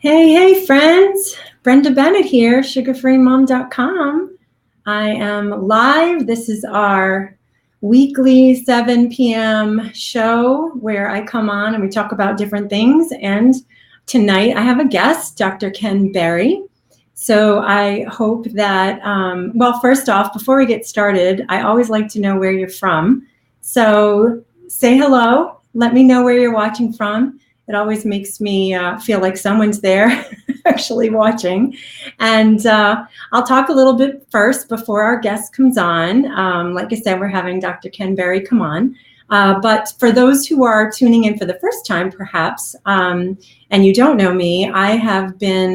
Hey, friends. Brenda Bennett here, sugarfreemom.com. I am live. This is our weekly 7 p.m. show where I come on and we talk about different things. And tonight I have a guest, Dr. Ken Berry. So I hope that, well, first off, before we get started, I always like to know where you're from. So say hello. Let me know where you're watching from. It always makes me feel like someone's there actually watching. And I'll talk a little bit first before our guest comes on. Like I said, we're having Dr. Ken Berry come on. But for those who are tuning in for the first time, perhaps, and you don't know me, I have been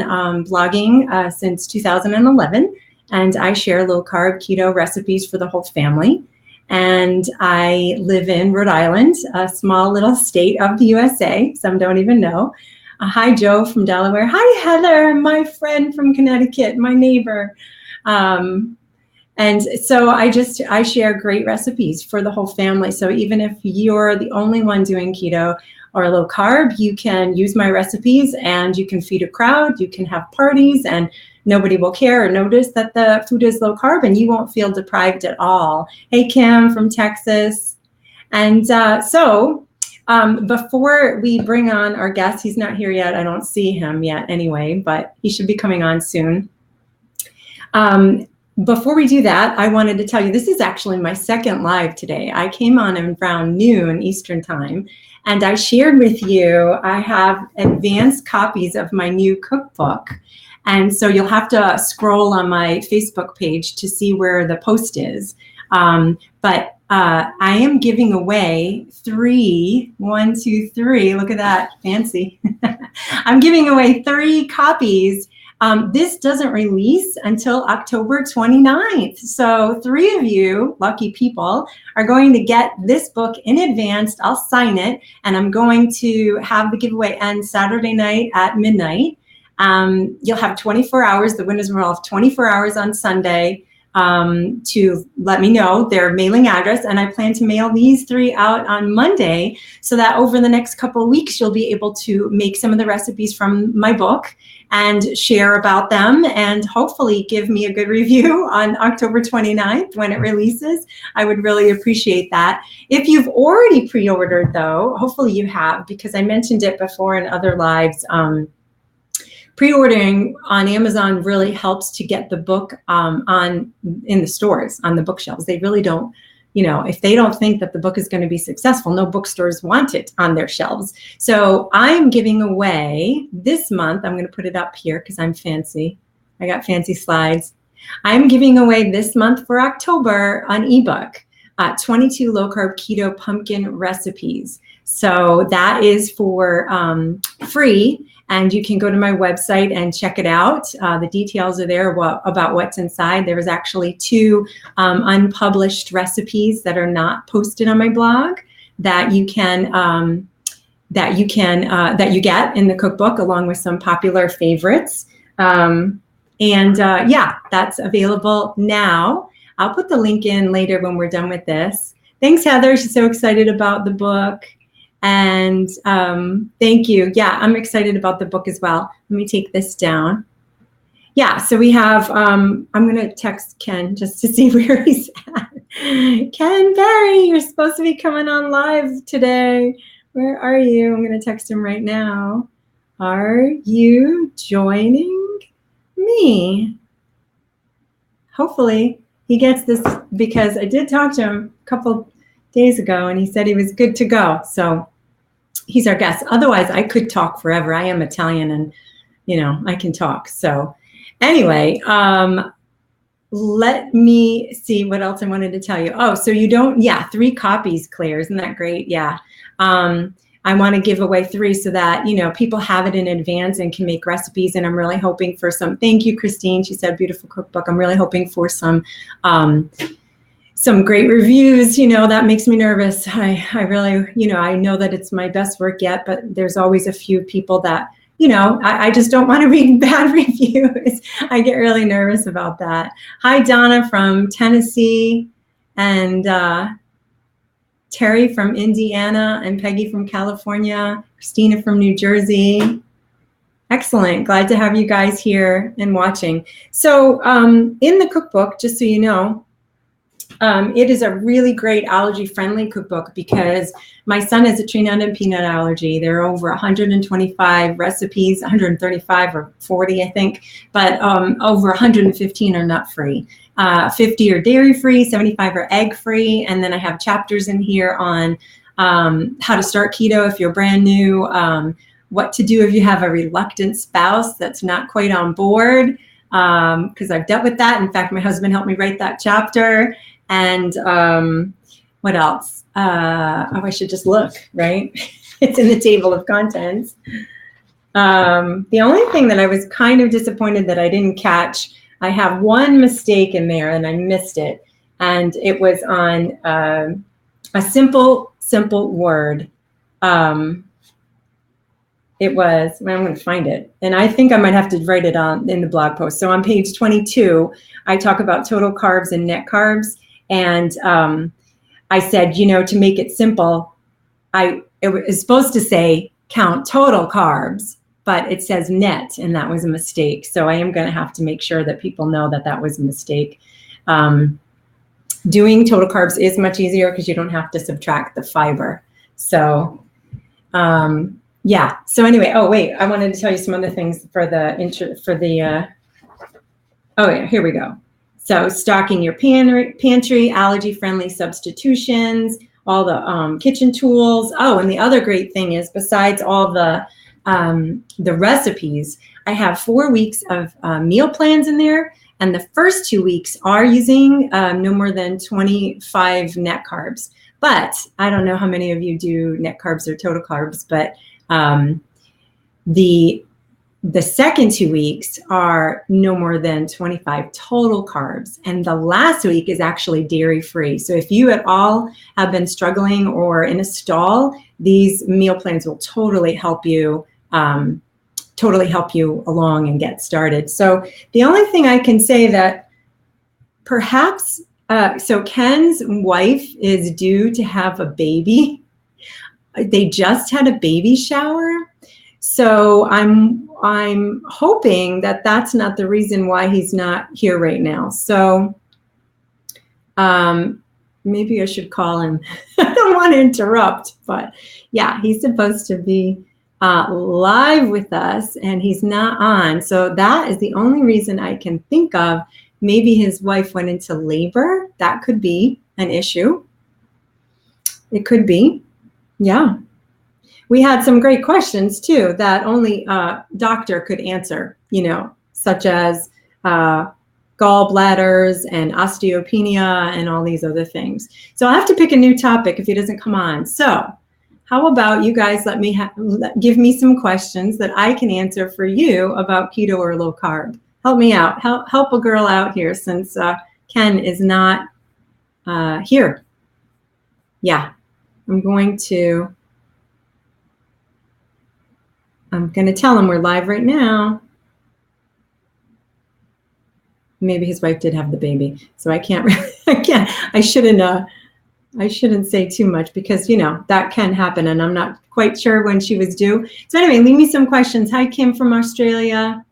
blogging since 2011, and I share low-carb keto recipes for the whole family. And I live in Rhode Island, a small little state of the USA. Some don't even know. Hi, Joe from Delaware. Hi, Heather, my friend from Connecticut, my neighbor. And so I share great recipes for the whole family. So even if you're the only one doing keto or low carb, you can use my recipes and you can feed a crowd, you can have parties, and nobody will care or notice that the food is low carb, and you won't feel deprived at all. Hey, Kim from Texas. And before we bring on our guest, he's not here yet. I don't see him yet anyway, but he should be coming on soon. Before we do that, I wanted to tell you, this is actually my second live today. I came on around noon Eastern time, and I shared with you, I have advanced copies of my new cookbook. And so you'll have to scroll on my Facebook page to see where the post is. But I am giving away one, two, three, look at that, fancy. I'm giving away 3 copies. This doesn't release until October 29th. So 3 of you, lucky people, are going to get this book in advance. I'll sign it, and I'm going to have the giveaway end Saturday night at midnight. You'll have 24 hours. The winners will have 24 hours on Sunday to let me know their mailing address. And I plan to mail these 3 out on Monday so that over the next couple of weeks, you'll be able to make some of the recipes from my book and share about them and hopefully give me a good review on October 29th when it releases. I would really appreciate that. If you've already pre-ordered though, hopefully you have, because I mentioned it before in other lives, pre-ordering on Amazon really helps to get the book in the stores, on the bookshelves. They really don't, if they don't think that the book is going to be successful, no bookstores want it on their shelves. So I'm giving away this month, I'm going to put it up here because I'm fancy. I got fancy slides. I'm giving away this month for October an ebook, 22 low-carb keto pumpkin recipes. So that is for free. And you can go to my website and check it out. The details are there about what's inside. There was actually 2 unpublished recipes that are not posted on my blog that you get in the cookbook, along with some popular favorites. Yeah, that's available now. I'll put the link in later when we're done with this. Thanks, Heather. She's so excited about the book. And thank you. Yeah, I'm excited about the book as well. Let me take this down. Yeah, so we have, I'm going to text Ken just to see where he's at. Ken Berry, you're supposed to be coming on live today. Where are you? I'm going to text him right now. Are you joining me? Hopefully he gets this, because I did talk to him a couple days ago and he said he was good to go. So he's our guest. Otherwise, I could talk forever. I am Italian and, I can talk. So anyway, let me see what else I wanted to tell you. Oh, so you don't, 3 copies, Claire. Isn't that great? Yeah. I want to give away 3 so that, people have it in advance and can make recipes. And I'm really hoping for some, thank you, Christine. She said, beautiful cookbook. I'm really hoping for some great reviews. That makes me nervous. I really, I know that it's my best work yet, but there's always a few people that, I just don't want to read bad reviews. I get really nervous about that. Hi, Donna from Tennessee, and Terry from Indiana, and Peggy from California, Christina from New Jersey. Excellent. Glad to have you guys here and watching. So in the cookbook, just so you know, it is a really great allergy-friendly cookbook because my son has a tree nut and peanut allergy. There are over 125 recipes, 135 or 40, I think, but over 115 are nut-free. 50 are dairy-free, 75 are egg-free, and then I have chapters in here on how to start keto if you're brand new, what to do if you have a reluctant spouse that's not quite on board, because I've dealt with that. In fact, my husband helped me write that chapter. And what else? Oh, I should just look, right? It's in the table of contents. The only thing that I was kind of disappointed that I didn't catch, I have one mistake in there and I missed it. And it was on a simple word. It was, well, I'm going to find it. And I think I might have to write it on in the blog post. So on page 22, I talk about total carbs and net carbs. And I said, you know, to make it simple, it was supposed to say count total carbs, but it says net, and that was a mistake. So I am going to have to make sure that people know that that was a mistake. Doing total carbs is much easier because you don't have to subtract the fiber. So yeah. So anyway, oh wait, I wanted to tell you some other things for the oh yeah, here we go. So stocking your pantry, allergy-friendly substitutions, all the kitchen tools. Oh, and the other great thing is, besides all the recipes, I have 4 weeks of meal plans in there. And the first 2 weeks are using no more than 25 net carbs. But I don't know how many of you do net carbs or total carbs, but the second 2 weeks are no more than 25 total carbs. And the last week is actually dairy-free. So if you at all have been struggling or in a stall, these meal plans will totally help you along and get started. So the only thing I can say that perhaps, so Ken's wife is due to have a baby. They just had a baby shower. So I'm hoping that that's not the reason why he's not here right now. So maybe I should call him. I don't want to interrupt, but yeah, he's supposed to be live with us and he's not on. So that is the only reason I can think of. Maybe his wife went into labor. That could be an issue. It could be. Yeah. We had some great questions too that only a doctor could answer, you know, such as gallbladders and osteopenia and all these other things. So I'll have to pick a new topic if he doesn't come on. So how about you guys give me some questions that I can answer for you about keto or low carb. Help me out. Help a girl out here since Ken is not here. Yeah, I'm going to tell him we're live right now. Maybe his wife did have the baby, so I shouldn't say too much because, you know, that can happen and I'm not quite sure when she was due. So anyway, leave me some questions. Hi, Kim from Australia.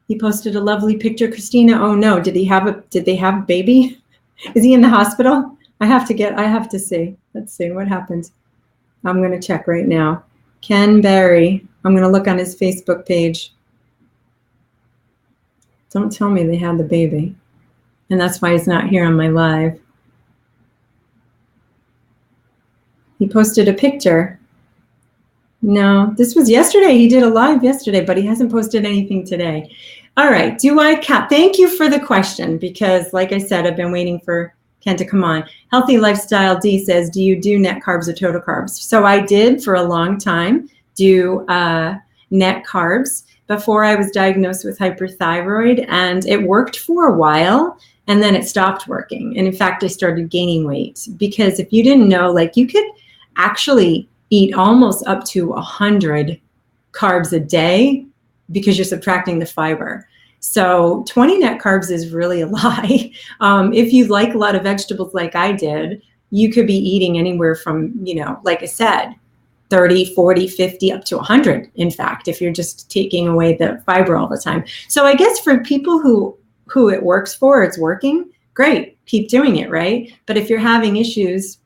He posted a lovely picture, Christina. Oh no, did they have a baby? Is he in the hospital? I have to see. Let's see what happened. I'm going to check right now. Ken Barry. I'm going to look on his Facebook page. Don't tell me they had the baby. And that's why he's not here on my live. He posted a picture. No, this was yesterday. He did a live yesterday, but he hasn't posted anything today. All right. Thank you for the question because, like I said, I've been waiting for Ken to come on. Healthy Lifestyle D says, do you do net carbs or total carbs? So I did for a long time do net carbs before I was diagnosed with hyperthyroid, and it worked for a while and then it stopped working. And in fact, I started gaining weight because if you didn't know, like you could actually eat almost up to 100 carbs a day because you're subtracting the fiber. So 20 net carbs is really a lie. If you like a lot of vegetables like I did, you could be eating anywhere from, you know, like I said, 30, 40, 50, up to 100, in fact, if you're just taking away the fiber all the time. So I guess for people who it works for, it's working, great, keep doing it, right? But if you're having issues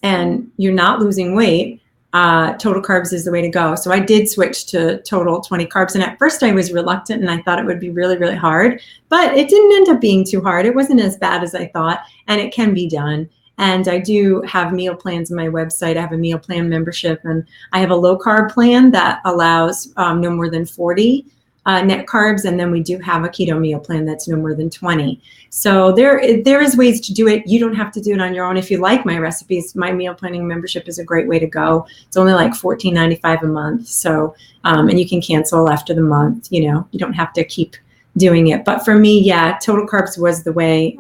and you're not losing weight, total carbs is the way to go. So I did switch to total 20 carbs. And at first I was reluctant and I thought it would be really, really hard, but it didn't end up being too hard. It wasn't as bad as I thought, and it can be done. And I do have meal plans on my website. I have a meal plan membership, and I have a low carb plan that allows no more than 40 net carbs. And then we do have a keto meal plan that's no more than 20. So there is ways to do it. You don't have to do it on your own. If you like my recipes, my meal planning membership is a great way to go. It's only like $14.95 a month. So, and you can cancel after the month, you don't have to keep doing it. But for me, yeah, total carbs was the way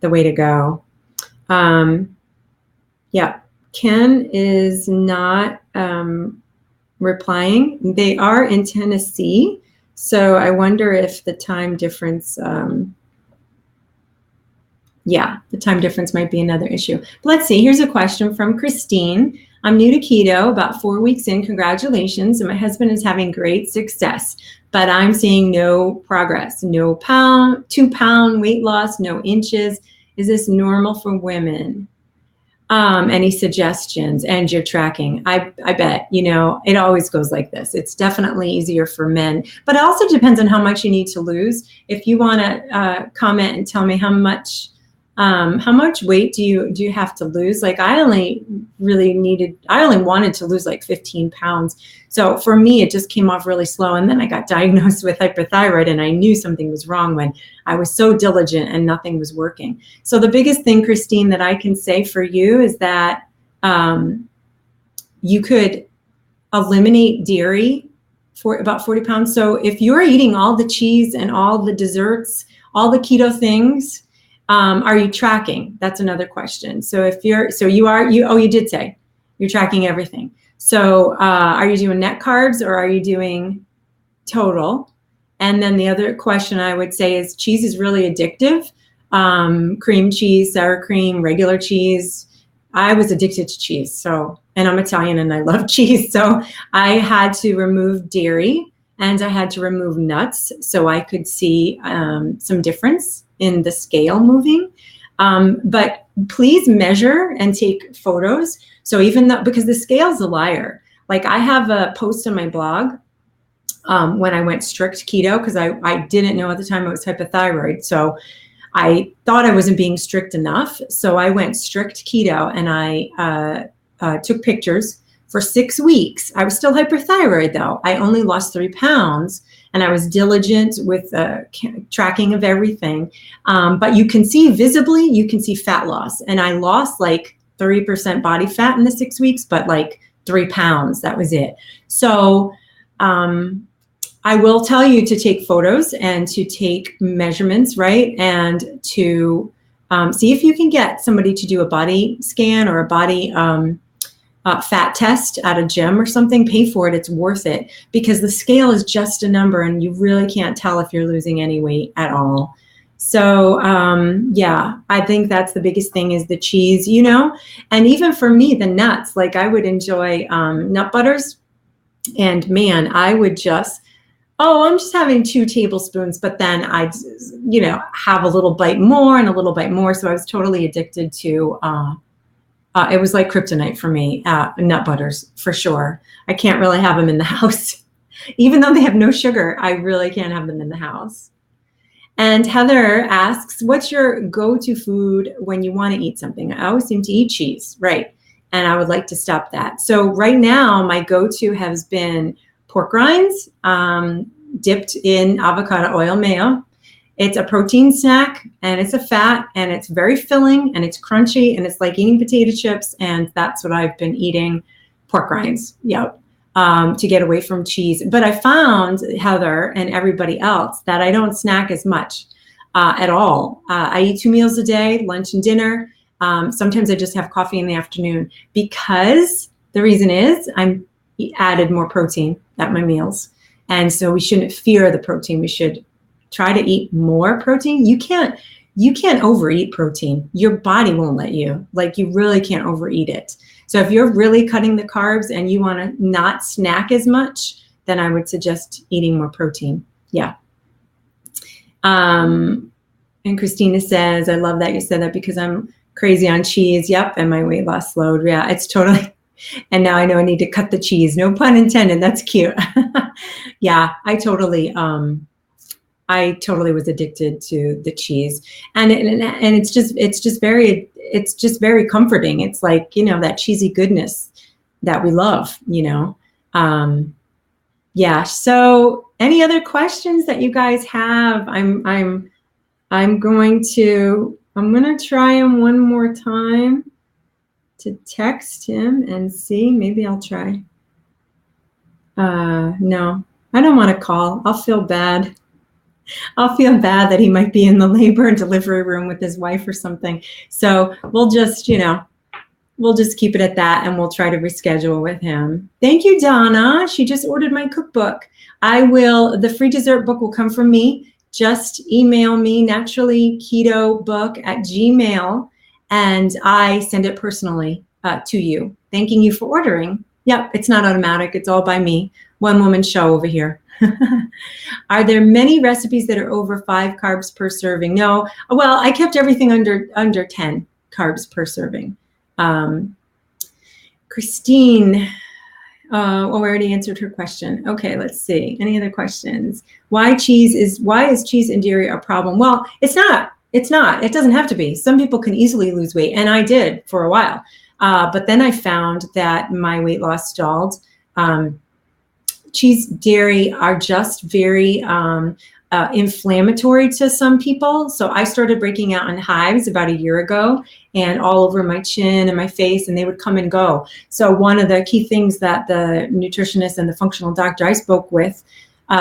to go. Yeah, Ken is not replying. They are in Tennessee. So I wonder if the time difference, the time difference might be another issue. But let's see, here's a question from Christine. I'm new to keto, about 4 weeks in, congratulations. And my husband is having great success, but I'm seeing no progress, no 2-pound weight loss, no inches. Is this normal for women? Any suggestions? And you're tracking. I bet, it always goes like this. It's definitely easier for men, but it also depends on how much you need to lose. If you want to comment and tell me how much weight do you have to lose? Like I only wanted to lose like 15 pounds. So for me, it just came off really slow. And then I got diagnosed with hyperthyroid, and I knew something was wrong when I was so diligent and nothing was working. So the biggest thing, Christine, that I can say for you is that you could eliminate dairy for about 40 pounds. So if you're eating all the cheese and all the desserts, all the keto things, are you tracking? That's another question. So you did say you're tracking everything. So are you doing net carbs or are you doing total? And then the other question I would say is cheese is really addictive. Cream cheese, sour cream, regular cheese. I was addicted to cheese. And I'm Italian and I love cheese. So I had to remove dairy and I had to remove nuts so I could see some difference in the scale moving. But please measure and take photos. So because the scale's a liar. Like I have a post on my blog when I went strict keto, because I didn't know at the time I was hypothyroid. So I thought I wasn't being strict enough. So I went strict keto and I took pictures for 6 weeks. I was still hyperthyroid though. I only lost 3 pounds and I was diligent with tracking of everything. But you can see visibly, you can see fat loss. And I lost like 30% body fat in the 6 weeks, but like 3 pounds, that was it. So I will tell you to take photos and to take measurements, right? And to see if you can get somebody to do a body scan or a body fat test at a gym or something. Pay for it. It's worth it because the scale is just a number and you really can't tell if you're losing any weight at all. So yeah, I think that's the biggest thing is the cheese, and even for me, the nuts, like I would enjoy nut butters, and man, I would just, I'm just having 2 tablespoons, but then I'd, have a little bite more and a little bite more. So I was totally addicted to, it was like kryptonite for me, nut butters for sure. I can't really have them in the house. Even though they have no sugar, I really can't have them in the house. And Heather asks, what's your go-to food when you want to eat something? I always seem to eat cheese, right? And I would like to stop that. So right now, my go-to has been pork rinds dipped in avocado oil mayo. It's a protein snack and it's a fat and it's very filling and it's crunchy and it's like eating potato chips. And that's what I've been eating, pork rinds, to get away from cheese. But I found, Heather and everybody else, that I don't snack as much at all. I eat 2 meals a day, lunch and dinner. Sometimes I just have coffee in the afternoon because the reason is I'm added more protein at my meals. And so we shouldn't fear the protein. We should try to eat more protein. You can't overeat protein. Your body won't let you. Like you really can't overeat it. So if you're really cutting the carbs and you want to not snack as much, then I would suggest eating more protein. Yeah. And Christina says, I love that you said that because I'm crazy on cheese. Yep. And my weight loss slowed. Yeah, it's totally. And now I know I need to cut the cheese. No pun intended. That's cute. Yeah, I totally was addicted to the cheese, and it's just very comforting. It's like, that cheesy goodness that we love, Yeah. So any other questions that you guys have? I'm going to try him one more time to text him and see. Maybe I'll try. No, I don't want to call. I'll feel bad. I'll feel bad that he might be in the labor and delivery room with his wife or something. So we'll just keep it at that, and we'll try to reschedule with him. Thank you, Donna. She just ordered my cookbook. The free dessert book will come from me. Just email me, naturallyketobook@gmail.com, and I send it personally to you, thanking you for ordering. Yep, it's not automatic. It's all by me. One woman show over here. Are there many recipes that are over 5 carbs per serving? No. Well, I kept everything under 10 carbs per serving. Christine, I already answered her question. Okay, let's see. Any other questions? Why is cheese and dairy a problem? Well, it's not. It doesn't have to be. Some people can easily lose weight, and I did for a while. But then I found that my weight loss stalled. Cheese, dairy are just very inflammatory to some people. So I started breaking out in hives about a year ago, and all over my chin and my face, and they would come and go. So one of the key things that the nutritionist and the functional doctor I spoke with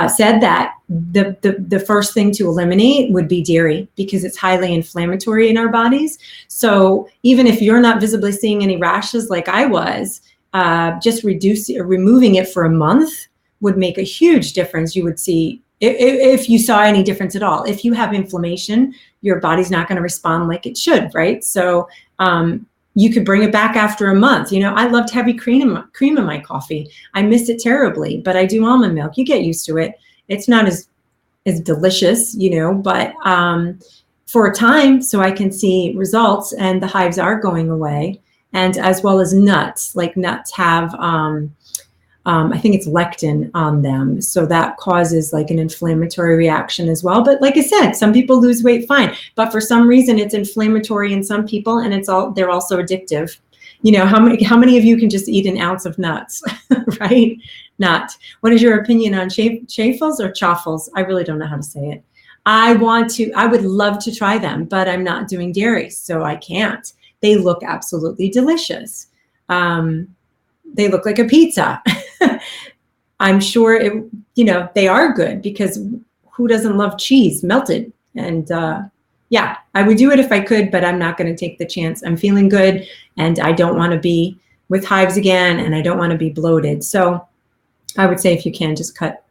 said that the first thing to eliminate would be dairy, because it's highly inflammatory in our bodies. So even if you're not visibly seeing any rashes like I was, just removing it for a month would make a huge difference. You would see, if you saw any difference at all. If you have inflammation, your body's not going to respond like it should, right? So you could bring it back after a month. I loved heavy cream in my coffee. I miss it terribly, but I do almond milk. You get used to it. It's not as delicious, but for a time, so I can see results, and the hives are going away. And as well as nuts, like nuts have, I think it's lectin on them. So that causes like an inflammatory reaction as well. But like I said, some people lose weight fine, but for some reason it's inflammatory in some people, and they're also addictive. How many of you can just eat an ounce of nuts, right? Not. What is your opinion on chaffles or chaffles? I really don't know how to say it. I would love to try them, but I'm not doing dairy, so I can't. They look absolutely delicious. They look like a pizza. I'm sure they are good, because who doesn't love cheese melted? And yeah, I would do it if I could, but I'm not going to take the chance. I'm feeling good, and I don't want to be with hives again, and I don't want to be bloated. So I would say, if you can, just cut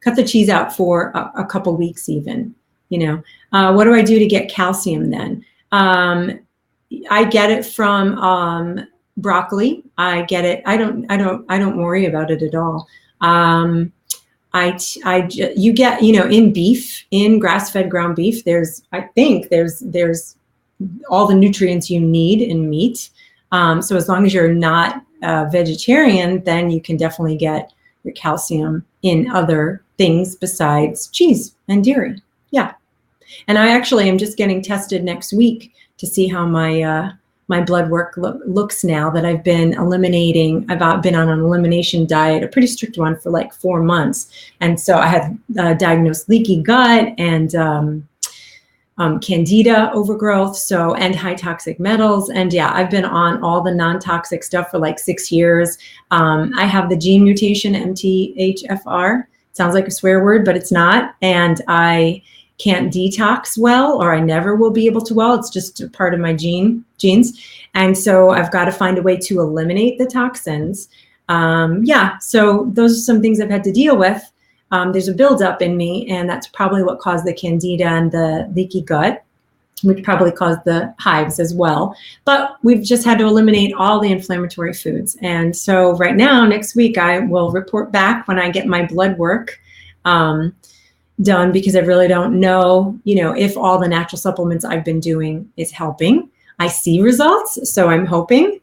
the cheese out for a couple weeks even. What do I do to get calcium then? I get it from broccoli. I get it. I don't worry about it at all. You get, in beef, in grass-fed ground beef, there's all the nutrients you need in meat. So as long as you're not vegetarian, then you can definitely get your calcium in other things besides cheese and dairy. Yeah. And I actually am just getting tested next week to see how my blood work looks now that I've been eliminating. I've been on an elimination diet, a pretty strict one, for like 4 months. And so I had diagnosed leaky gut and candida overgrowth, and high toxic metals. And yeah, I've been on all the non-toxic stuff for like 6 years. I have the gene mutation, MTHFR. Sounds like a swear word, but it's not. And I can't detox well, or I never will be able to well. It's just a part of my genes. And so I've got to find a way to eliminate the toxins. Yeah, so those are some things I've had to deal with. There's a buildup in me, and that's probably what caused the candida and the leaky gut. which probably caused the hives as well. But we've just had to eliminate all the inflammatory foods. And so right now, next week, I will report back when I get my blood work done, because I really don't know, if all the natural supplements I've been doing is helping. I see results, so I'm hoping,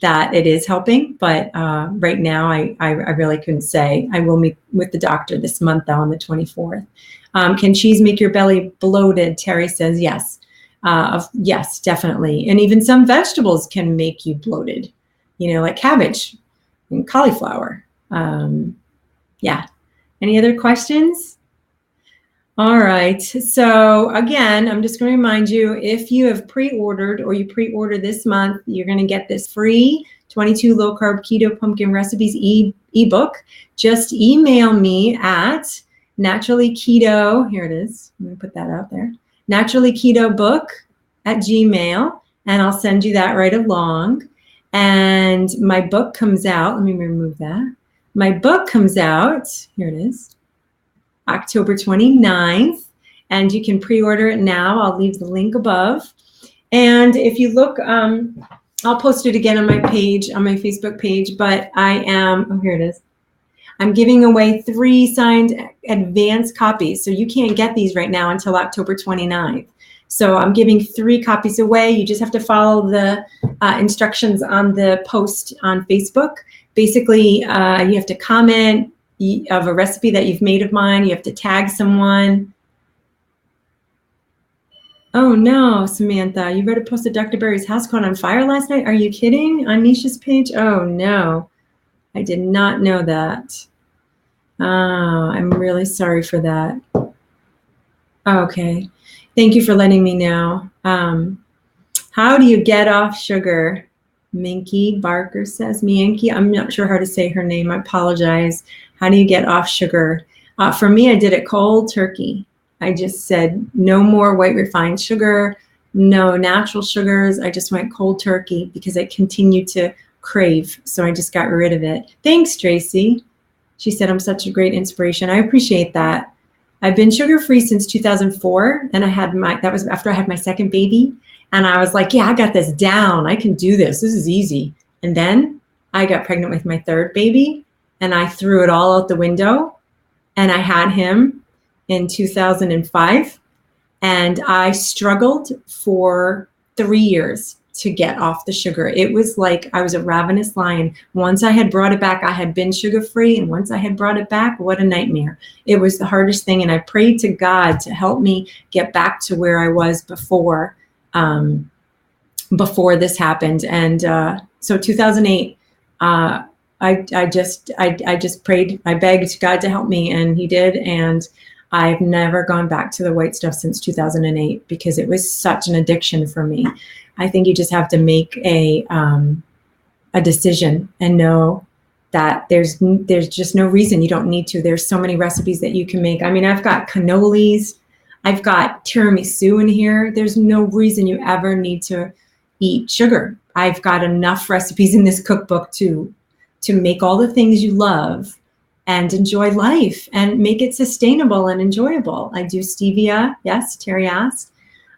that it is helping. But right now, I really couldn't say. I will meet with the doctor this month, though, on the 24th. Can cheese make your belly bloated? Terry says yes. Yes, definitely. And even some vegetables can make you bloated, like cabbage and cauliflower. Yeah. Any other questions? All right. So again, I'm just going to remind you, if you have pre-ordered or you pre-order this month, you're going to get this free 22 low carb keto pumpkin recipes ebook. Just email me at naturally keto. Here it is. I'm going to put that out there. Naturally keto book at Gmail, and I'll send you that right along. And my book comes out. Let me remove that. My book comes out. Here it is. October 29th, and you can pre-order it now. I'll leave the link above. And if you look, I'll post it again on my page, on my Facebook page, but here it is. I'm giving away 3 signed advance copies. So you can't get these right now until October 29th. So I'm giving 3 copies away. You just have to follow the instructions on the post on Facebook. Basically, you have to comment of a recipe that you've made of mine. You have to tag someone. Oh no, Samantha, you read a post that Dr. Berry's house caught on fire last night? Are you kidding? On Nisha's page? Oh no, I did not know that. I'm really sorry for that. Okay, thank you for letting me know. How do you get off sugar? Minky Barker says, Mianki, I'm not sure how to say her name. I apologize. How do you get off sugar? For me, I did it cold turkey. I just said no more white refined sugar, no natural sugars. I just went cold turkey because I continued to crave. So I just got rid of it. Thanks, Tracy. She said, I'm such a great inspiration. I appreciate that. I've been sugar-free since 2004. And that was after I had my second baby. And I was like, yeah, I got this down. I can do this. This is easy. And then I got pregnant with my third baby, and I threw it all out the window. And I had him in 2005. And I struggled for 3 years to get off the sugar. It was like I was a ravenous lion. Once I had brought it back, I had been sugar-free. And once I had brought it back, what a nightmare. It was the hardest thing. And I prayed to God to help me get back to where I was before this happened. And so 2008, I just prayed, I begged God to help me, and he did. And I've never gone back to the white stuff since 2008 because it was such an addiction for me. I think you just have to make a decision and know that there's just no reason you don't need to. There's so many recipes that you can make. I mean, I've got cannolis, I've got tiramisu in here. There's no reason you ever need to eat sugar. I've got enough recipes in this cookbook to make all the things you love and enjoy life and make it sustainable and enjoyable. I do stevia. Yes, Terry asked.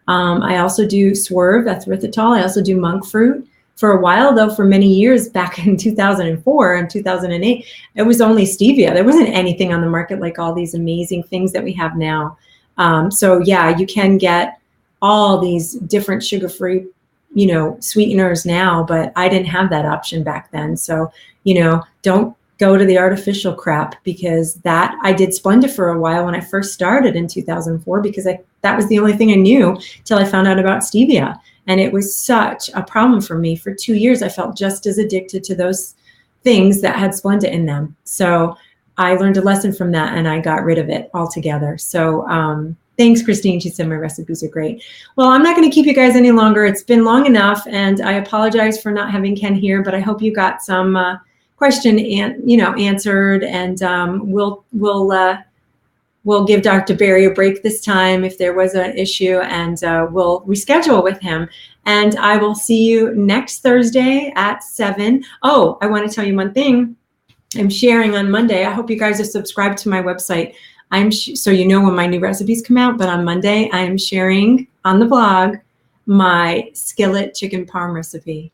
I also do swerve, erythritol. I also do monk fruit. For a while, though, for many years back in 2004 and 2008, it was only stevia. There wasn't anything on the market like all these amazing things that we have now. So yeah, you can get all these different sugar-free, sweeteners now, but I didn't have that option back then. So, don't go to the artificial crap, because that I did Splenda for a while when I first started in 2004, because that was the only thing I knew till I found out about stevia. And it was such a problem for me. For 2 years, I felt just as addicted to those things that had Splenda in them. So I learned a lesson from that, and I got rid of it altogether. So thanks, Christine. She said my recipes are great. Well, I'm not going to keep you guys any longer. It's been long enough, and I apologize for not having Ken here, but I hope you got some question answered, and we'll give Dr. Berry a break this time if there was an issue, and we'll reschedule with him. And I will see you next Thursday at 7. Oh, I want to tell you one thing. I'm sharing on Monday. I hope you guys are subscribed to my website. So you know when my new recipes come out, but on Monday I am sharing on the blog my skillet chicken parm recipe.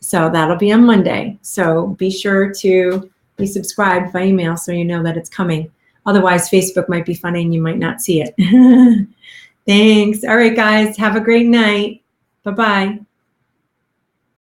So that'll be on Monday. So be sure to be subscribed by email so you know that it's coming. Otherwise, Facebook might be funny and you might not see it. Thanks. All right, guys. Have a great night. Bye-bye.